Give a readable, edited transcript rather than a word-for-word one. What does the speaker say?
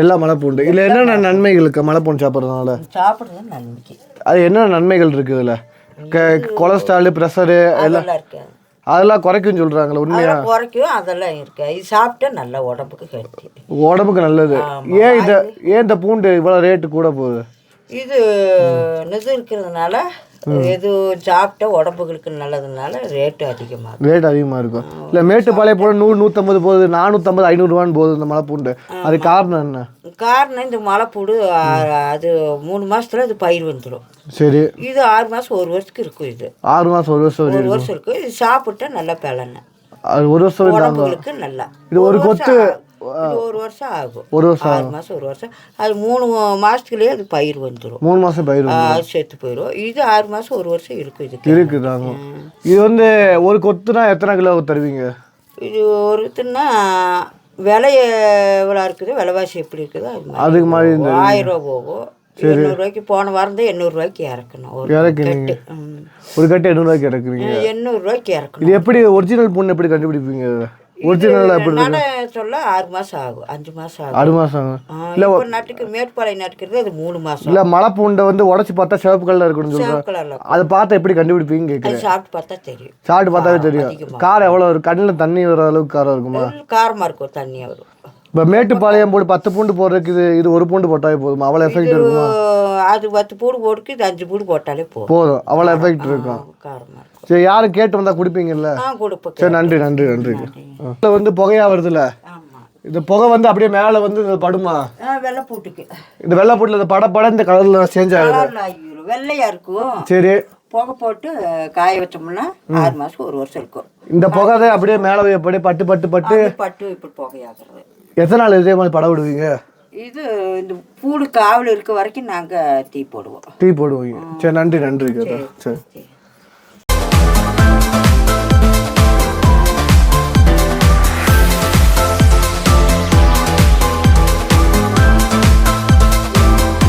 எல்லாம் மலைப்பூண்டு. இதில் என்னென்ன நன்மைகள் இருக்குது மலைப்பூண்டு சாப்பிட்றதுனால? சாப்பிட்றது நன்மைக்கு அது என்னென்ன நன்மைகள் இருக்குது இதில்? கொலஸ்ட்ரால், ப்ரெஷரு எல்லாம் இருக்கு. அதெல்லாம் குறைக்கும்னு சொல்கிறாங்களே, உண்மையா? குறைக்கும், அதெல்லாம் இருக்கு. இது சாப்பிட்டா நல்ல உடம்புக்கு ஹெல்த்தி, உடம்புக்கு நல்லது. ஏன் இந்த பூண்டு இவ்வளோ ரேட்டு கூட போகுது? இது இது இருக்கிறதுனால, எது சாப்பிட்டா உடம்புகளுக்கு நல்லதுனால ரேட்டு அதிகமாக இருக்கும். இல்லை மேட்டுப்பாளையம் போல 100, 150 போகுது, 450, 500 போகுது இந்த மலைப்பூண்டு. அது காரணம் என்ன? காரணம் இந்த மலைப்பூடு அது 3 மாசத்துல அது பயிர் வந்துடும். சரி. இது 6 மாதம் 1 வருஷத்துக்கு இருக்கும். இது 6 மாதம் 1 வருஷம் இருக்கும். இது சாப்பிட்டா நல்லா பலனை, அது 1 வருஷம் உடம்புகளுக்கு நல்லா. இது ஒரு கொத்து 1 வருஷம் ஆகும். 1 வருஷம் 6 மாதம் 1 வருஷம். அது 3 மாசத்துலயே அது பயிர் வந்துடும். 3 மாதம் பயிர் சேர்த்து போயிடும். இது 6 மாதம் 1 வருஷம் இருக்கும். இதுக்கு இருக்குதாங்க. இது வந்து ஒரு கொத்துனா எத்தனை கிலோ தருவீங்க? இது ஒருத்துன்னா விலை எவ்வளோ இருக்குது, விலைவாசி எப்படி இருக்குது அதுக்கு மாதிரி 1000 ரூபா போகும். 800 ரூபாய்க்கு போன வாரம் தான் 800 ரூபாய்க்கு இறக்கணும். ஒரு கட்டு 800 ரூபாய்க்கு இறக்குறீங்க. 800 ரூபாய்க்கு இறக்கணும். இது எப்படி ஒரிஜினல் பொண்ணு எப்படி கண்டுபிடிப்பீங்க? ஒரிஜினல் எப்படி சொல்ல 6 மாதம் ஆகும், 5 மாதம் ஆகும். 6 மாதம் இல்லை நாட்டுக்கு மேட்டுப்பாளையம் நாட்டுக்கிறது அது 3 மாதம். இல்லை மலைப்பூண்டை வந்து உடச்சி பார்த்தா சிவப்பு கலரில் இருக்கணும்னு சொல்லுவாங்க. அதை பார்த்து எப்படி கண்டுபிடிப்பீங்க கேட்குறேன். சாப்பிட்டு பார்த்தா தெரியும். சாப்பிட்டு பார்த்தாவே தெரியும். காரம் எவ்வளோ ஒரு கண்ணில் தண்ணி வர அளவுக்கு காரம் இருக்குமா? காரமாக இருக்கும், தண்ணியாக வரும். இப்போ மேட்டுப்பாளையம் போட்டு 10 பூண்டு போடுறதுக்கு இது 1 பூண்டு போட்டாலே போதும், அவ்வளோ எஃபெக்ட் இருக்குமா? அது 10 பூண்டு போட்டுக்கு இது 5 பூண்டு போட்டாலே போதும், அவ்வளோ எஃபெக்ட் இருக்கும். காரமாக இருக்கும். சரி, யாரும் கேட்டு வந்தால் கொடுப்பீங்கல்ல? கொடுப்பேன். சரி, நன்றி. இதில் வந்து புகையா வருதுல்ல, இந்த புகை வந்து அப்படியே மேலே வந்து படுமா? வெள்ளைப்பூட்டுக்கு இந்த வெள்ளைப்பூட்டில் இந்த பட இந்த கலரில் சேஞ்ச் ஆகுது, வெள்ளையா இருக்கும். சரி, புகை போட்டு காய வச்சோம்னா 6 மாதம் 1 வருஷம் இருக்கும். இந்த புகை தான் அப்படியே மேலே அப்படியே பட்டு இப்படி புகையாகிறது. எத்தனை நாள் இதே மாதிரி படம் விடுவீங்க? இது இந்த பூடு காவல் இருக்க வரைக்கும் நாங்கள் தீ போடுவோம். சரி, நன்றி. சரி.